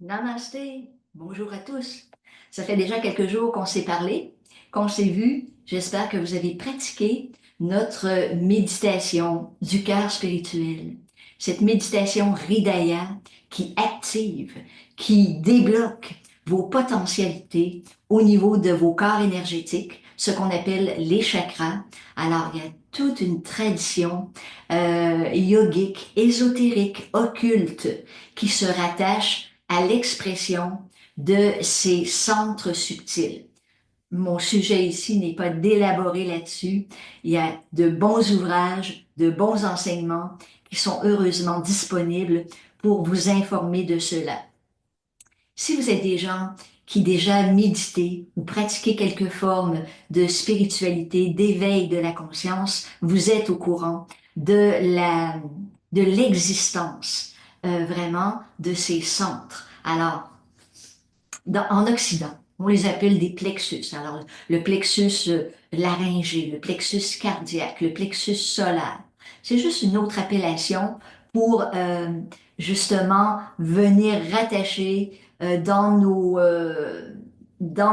Namasté, bonjour à tous. Ça fait déjà quelques jours qu'on s'est parlé, qu'on s'est vu. J'espère que vous avez pratiqué notre méditation du cœur spirituel. Cette méditation Hridaya qui active, qui débloque vos potentialités au niveau de vos corps énergétiques, ce qu'on appelle les chakras. Alors, il y a toute une tradition yogique, ésotérique, occulte qui se rattache à l'expression de ces centres subtils. Mon sujet ici n'est pas d'élaborer là-dessus. Il y a de bons ouvrages, de bons enseignements qui sont heureusement disponibles pour vous informer de cela. Si vous êtes des gens qui déjà méditez ou pratiquez quelque forme de spiritualité, d'éveil de la conscience, vous êtes au courant de l'existence vraiment de ces centres. Alors, en Occident, on les appelle des plexus. Alors, le plexus laryngé, le plexus cardiaque, le plexus solaire. C'est juste une autre appellation pour justement venir rattacher dans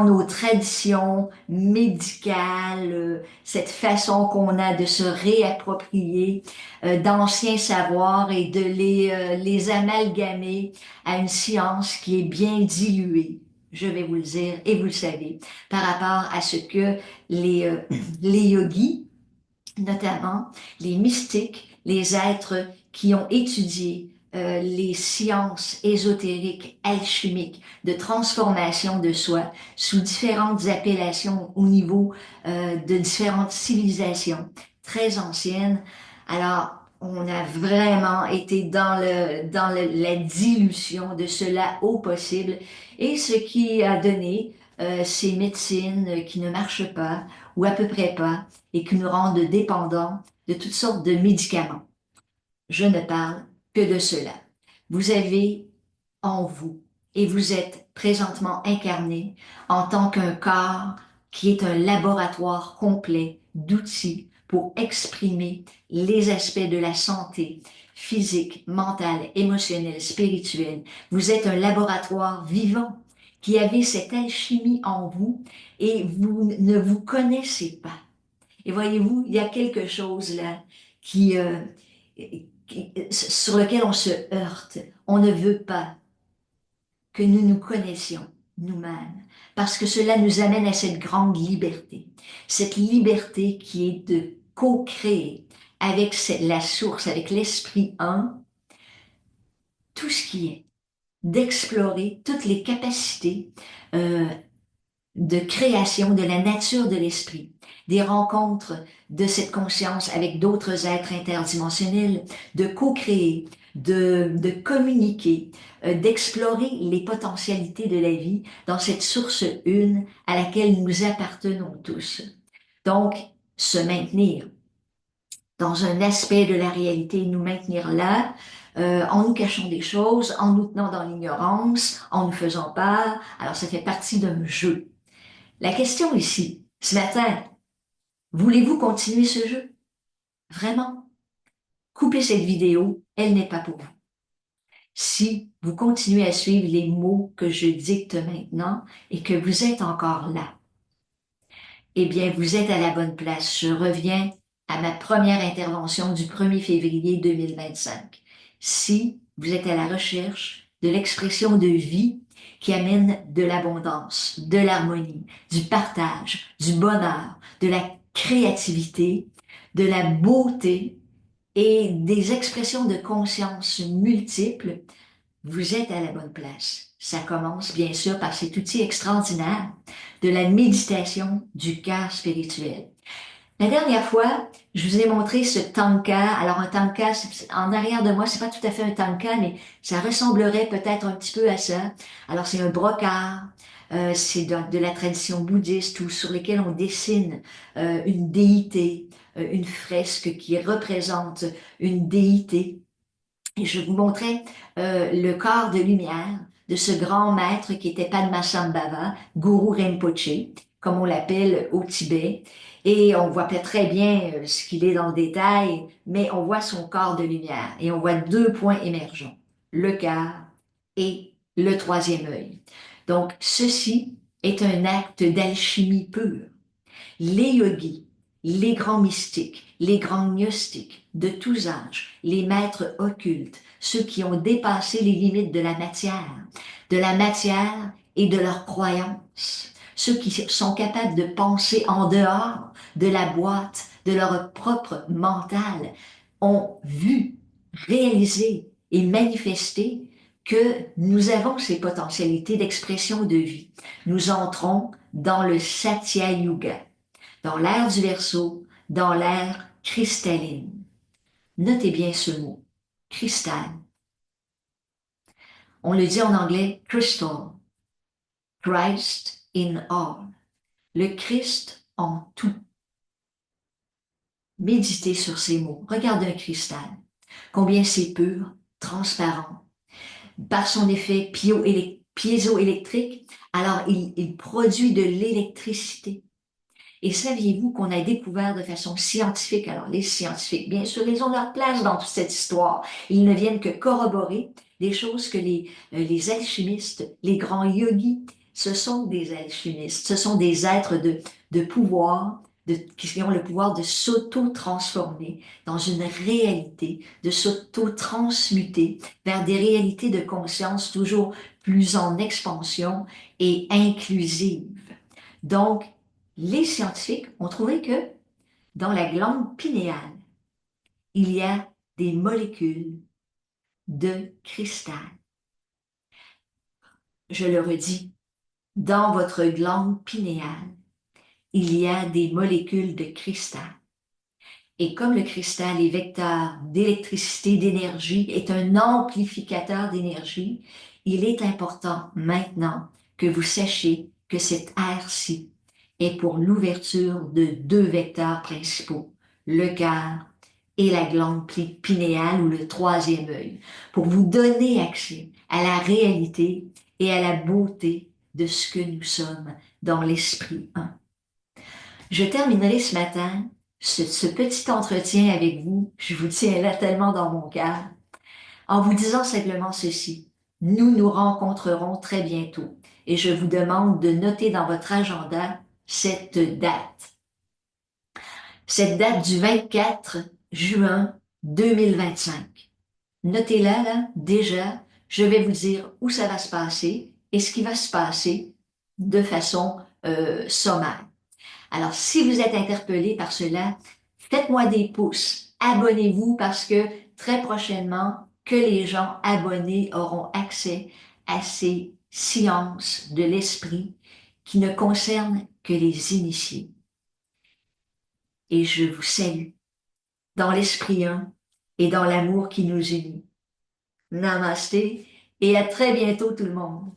nos traditions médicales, cette façon qu'on a de se réapproprier d'anciens savoirs et de les amalgamer à une science qui est bien diluée, je vais vous le dire, et vous le savez, par rapport à ce que les yogis, notamment les mystiques, les êtres qui ont étudié les sciences ésotériques, alchimiques, de transformation de soi sous différentes appellations au niveau de différentes civilisations très anciennes. Alors, on a vraiment été la dilution de cela au possible et ce qui a donné ces médecines qui ne marchent pas ou à peu près pas et qui nous rendent dépendants de toutes sortes de médicaments. Je ne parle que de cela. Vous avez en vous et vous êtes présentement incarné en tant qu'un corps qui est un laboratoire complet d'outils pour exprimer les aspects de la santé physique, mentale, émotionnelle, spirituelle. Vous êtes un laboratoire vivant qui avez cette alchimie en vous et vous ne vous connaissez pas. Et voyez-vous, il y a quelque chose là qui, sur lequel on se heurte. On ne veut pas que nous nous connaissions nous-mêmes, parce que cela nous amène à cette grande liberté. Cette liberté qui est de co-créer avec la source, avec l'esprit un, tout ce qui est, d'explorer toutes les capacités euh, de création de la nature de l'esprit, des rencontres de cette conscience avec d'autres êtres interdimensionnels, de co-créer, de communiquer, d'explorer les potentialités de la vie dans cette source une à laquelle nous appartenons tous. Donc, se maintenir dans un aspect de la réalité, nous maintenir là, en nous cachant des choses, en nous tenant dans l'ignorance, en nous faisant peur. Alors, ça fait partie d'un jeu. La question ici, ce matin, voulez-vous continuer ce jeu? Vraiment? Coupez cette vidéo, elle n'est pas pour vous. Si vous continuez à suivre les mots que je dicte maintenant et que vous êtes encore là, eh bien, vous êtes à la bonne place. Je reviens à ma première intervention du 1er février 2025. Si vous êtes à la recherche de l'expression de vie qui amène de l'abondance, de l'harmonie, du partage, du bonheur, de la créativité, de la beauté et des expressions de conscience multiples, vous êtes à la bonne place. Ça commence bien sûr par cet outil extraordinaire de la méditation du cœur spirituel. La dernière fois, je vous ai montré ce tanka. Alors un tanka, en arrière de moi, c'est pas tout à fait un tanka, mais ça ressemblerait peut-être un petit peu à ça. Alors c'est un brocart, c'est de la tradition bouddhiste ou sur lesquels on dessine une déité, une fresque qui représente une déité. Et je vous montrais le corps de lumière de ce grand maître qui était Padmasambhava, Guru Rinpoché, comme on l'appelle au Tibet. Et on voit pas très bien ce qu'il est dans le détail, mais on voit son corps de lumière et on voit deux points émergents, le cœur et le troisième œil. Donc, ceci est un acte d'alchimie pure. Les yogis, les grands mystiques, les grands gnostiques de tous âges, les maîtres occultes, ceux qui ont dépassé les limites de la matière et de leurs croyances, ceux qui sont capables de penser en dehors de la boîte de leur propre mental, ont vu, réalisé et manifesté que nous avons ces potentialités d'expression de vie. Nous entrons dans le Satya Yuga, dans l'ère du Verseau, dans l'ère cristalline. Notez bien ce mot, cristal. On le dit en anglais crystal, Christ in all, le Christ en tout. Méditez sur ces mots. Regardez un cristal. Combien c'est pur, transparent. Par son effet piézoélectrique, alors il produit de l'électricité. Et saviez-vous qu'on a découvert de façon scientifique, alors les scientifiques, bien sûr, ils ont leur place dans toute cette histoire. Ils ne viennent que corroborer des choses que les alchimistes, les grands yogis, ce sont des alchimistes, ce sont des êtres de pouvoir, qui ont le pouvoir de s'auto-transformer dans une réalité, de s'auto-transmuter vers des réalités de conscience toujours plus en expansion et inclusive. Donc, les scientifiques ont trouvé que dans la glande pinéale, il y a des molécules de cristal. Je le redis, dans votre glande pinéale, il y a des molécules de cristal. Et comme le cristal est vecteur d'électricité, d'énergie, est un amplificateur d'énergie, il est important maintenant que vous sachiez que cette aire-ci est pour l'ouverture de deux vecteurs principaux, le cœur et la glande pinéale ou le troisième œil, pour vous donner accès à la réalité et à la beauté de ce que nous sommes dans l'esprit un. Je terminerai ce matin ce petit entretien avec vous. Je vous tiens là tellement dans mon cœur, en vous disant simplement ceci. Nous nous rencontrerons très bientôt et je vous demande de noter dans votre agenda cette date. Cette date du 24 juin 2025. Notez-la là, déjà, je vais vous dire où ça va se passer et ce qui va se passer de façon sommaire. Alors, si vous êtes interpellé par cela, faites-moi des pouces. Abonnez-vous parce que très prochainement, que les gens abonnés auront accès à ces sciences de l'esprit qui ne concernent que les initiés. Et je vous salue dans l'esprit un et dans l'amour qui nous unit. Namasté et à très bientôt tout le monde.